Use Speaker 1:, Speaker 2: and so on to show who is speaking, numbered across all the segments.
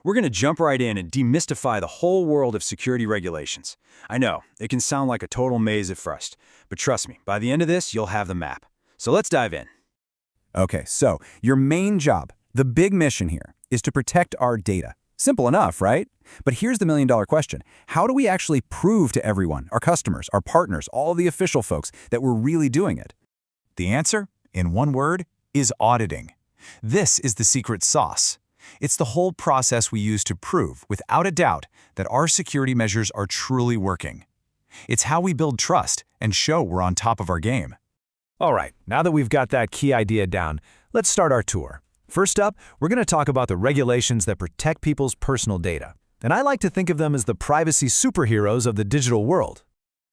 Speaker 1: We're going to jump right in and demystify the whole world of security regulations. I know, it can sound like a total maze at first, but trust me, by the end of this, you'll have the map. So let's dive in.
Speaker 2: Okay, so your main job, the big mission here, is to protect our data. Simple enough, right? But here's the million-dollar question. How do we actually prove to everyone, our customers, our partners, all the official folks, that we're really doing it? The answer, in one word, is auditing. This is the secret sauce. It's the whole process we use to prove, without a doubt, that our security measures are truly working. It's how we build trust and show we're on top of our game.
Speaker 3: All right, now that we've got that key idea down, let's start our tour. First up, we're going to talk about the regulations that protect people's personal data. And I like to think of them as the privacy superheroes of the digital world.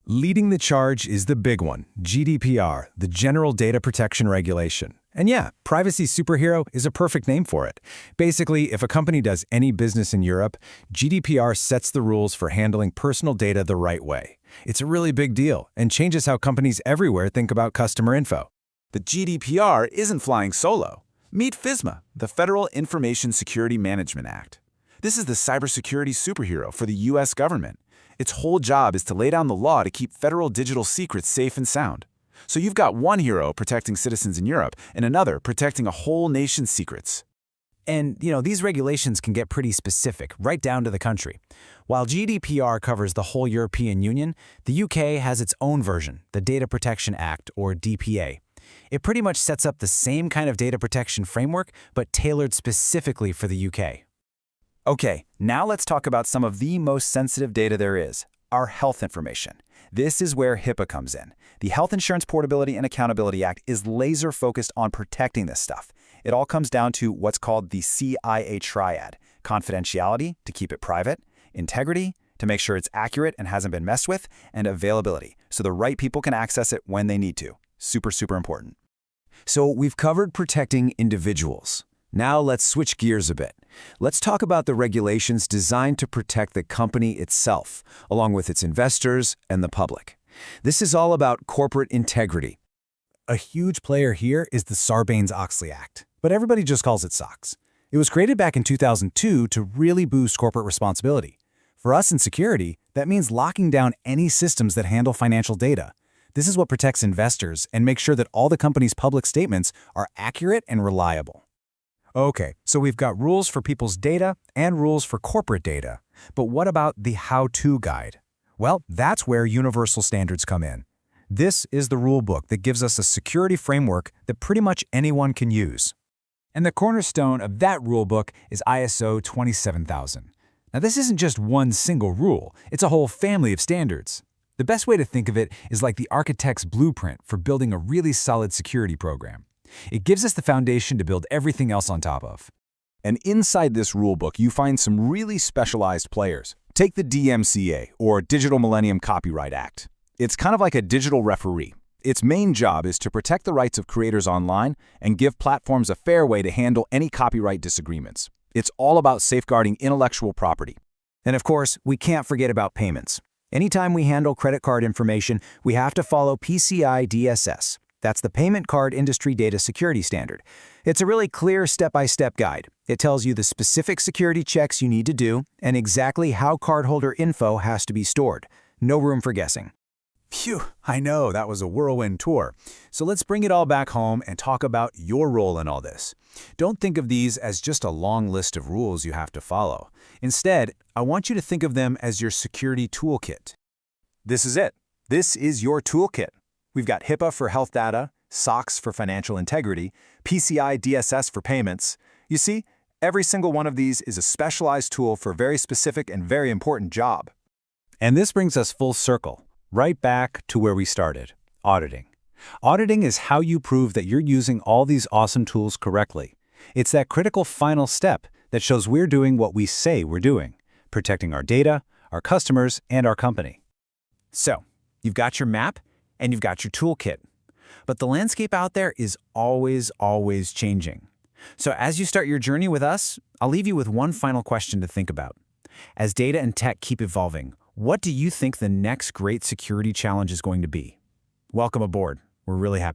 Speaker 3: Leading the charge is the big one, GDPR, the General Data Protection Regulation. And yeah, privacy superhero is a perfect name for it. Basically, if a company does any business in Europe, GDPR sets the rules for handling personal data the right way. It's a really big deal and changes how companies everywhere think about customer info.
Speaker 2: The GDPR isn't flying solo. Meet FISMA, the Federal Information Security Management Act. This is the cybersecurity superhero for the U.S. government. Its whole job is to lay down the law to keep federal digital secrets safe and sound. So you've got one hero protecting citizens in Europe and another protecting a whole nation's secrets.
Speaker 3: And, these regulations can get pretty specific, right down to the country. While GDPR covers the whole European Union, the UK has its own version, the Data Protection Act, or DPA. It pretty much sets up the same kind of data protection framework, but tailored specifically for the UK.
Speaker 2: Okay, now let's talk about some of the most sensitive data there is, our health information. This is where HIPAA comes in. The Health Insurance Portability and Accountability Act is laser-focused on protecting this stuff. It all comes down to what's called the CIA triad: confidentiality, to keep it private; integrity, to make sure it's accurate and hasn't been messed with; and availability, so the right people can access it when they need to. Super, super important.
Speaker 3: So we've covered protecting individuals. Now let's switch gears a bit. Let's talk about the regulations designed to protect the company itself, along with its investors and the public. This is all about corporate integrity. A huge player here is the Sarbanes-Oxley Act, but everybody just calls it SOX. It was created back in 2002 to really boost corporate responsibility. For us in security, that means locking down any systems that handle financial data. This is what protects investors and makes sure that all the company's public statements are accurate and reliable. Okay, so we've got rules for people's data and rules for corporate data. But what about the how-to guide? Well, that's where universal standards come in. This is the rule book that gives us a security framework that pretty much anyone can use. And the cornerstone of that rule book is ISO 27000. Now, this isn't just one single rule, it's a whole family of standards. The best way to think of it is like the architect's blueprint for building a really solid security program. It gives us the foundation to build everything else on top of.
Speaker 2: And inside this rulebook, you find some really specialized players. Take the DMCA, or Digital Millennium Copyright Act. It's kind of like a digital referee. Its main job is to protect the rights of creators online and give platforms a fair way to handle any copyright disagreements. It's all about safeguarding intellectual property.
Speaker 3: And of course, we can't forget about payments. Anytime we handle credit card information, we have to follow PCI DSS. That's the Payment Card Industry Data Security Standard. It's a really clear step-by-step guide. It tells you the specific security checks you need to do and exactly how cardholder info has to be stored. No room for guessing.
Speaker 2: Phew, I know, that was a whirlwind tour.
Speaker 3: So let's bring it all back home and talk about your role in all this. Don't think of these as just a long list of rules you have to follow. Instead, I want you to think of them as your security toolkit.
Speaker 2: This is it. This is your toolkit. We've got HIPAA for health data, SOX for financial integrity, PCI DSS for payments. You see, every single one of these is a specialized tool for a very specific and very important job.
Speaker 3: And this brings us full circle, right back to where we started, auditing. Auditing is how you prove that you're using all these awesome tools correctly. It's that critical final step that shows we're doing what we say we're doing, protecting our data, our customers, and our company. So, you've got your map, and you've got your toolkit. But the landscape out there is always changing. So as you start your journey with us, I'll leave you with one final question to think about. As data and tech keep evolving, what do you think the next great security challenge is going to be? Welcome aboard. We're really happy.